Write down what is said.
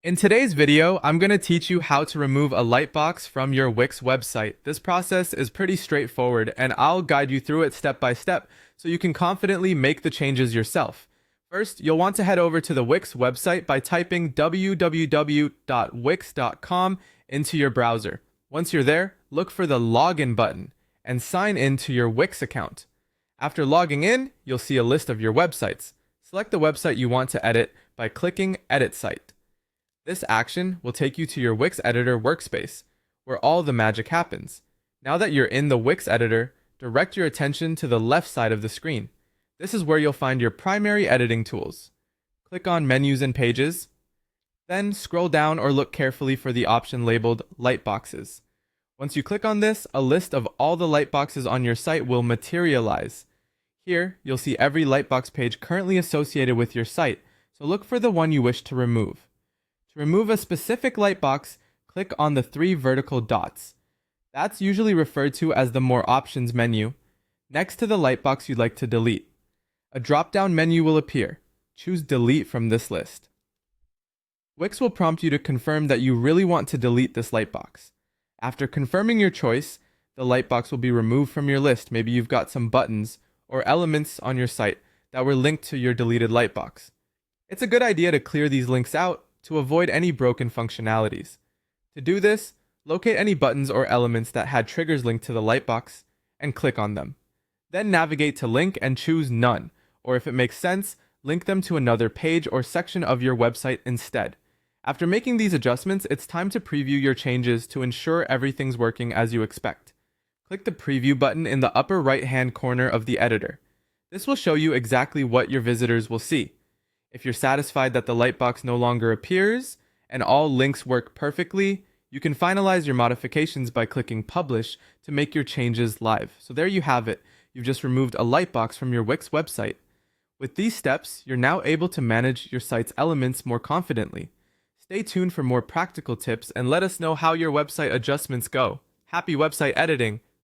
In today's video, I'm going to teach you how to remove a lightbox from your Wix website. This process is pretty straightforward, and I'll guide you through it step by step so you can confidently make the changes yourself. First, you'll want to head over to the Wix website by typing www.wix.com into your browser. Once you're there, look for the login button and sign in to your Wix account. After logging in, you'll see a list of your websites. Select the website you want to edit by clicking Edit Site. This action will take you to your Wix editor workspace, where all the magic happens. Now that you're in the Wix editor, direct your attention to the left side of the screen. This is where you'll find your primary editing tools. Click on Menus and Pages, then scroll down or look carefully for the option labeled Lightboxes. Once you click on this, a list of all the lightboxes on your site will materialize. Here, you'll see every lightbox page currently associated with your site, so look for the one you wish to remove. To remove a specific lightbox, click on the three vertical dots. That's usually referred to as the More Options menu, next to the lightbox you'd like to delete. A drop-down menu will appear. Choose Delete from this list. Wix will prompt you to confirm that you really want to delete this lightbox. After confirming your choice, the lightbox will be removed from your list. Maybe you've got some buttons or elements on your site that were linked to your deleted lightbox. It's a good idea to clear these links out to avoid any broken functionalities. To do this, locate any buttons or elements that had triggers linked to the lightbox and click on them. Then navigate to Link and choose None, or if it makes sense, link them to another page or section of your website instead. After making these adjustments, it's time to preview your changes to ensure everything's working as you expect. Click the Preview button in the upper right-hand corner of the editor. This will show you exactly what your visitors will see. If you're satisfied that the lightbox no longer appears and all links work perfectly, you can finalize your modifications by clicking Publish to make your changes live. So there you have it. You've just removed a lightbox from your Wix website. With these steps, you're now able to manage your site's elements more confidently. Stay tuned for more practical tips and let us know how your website adjustments go. Happy website editing!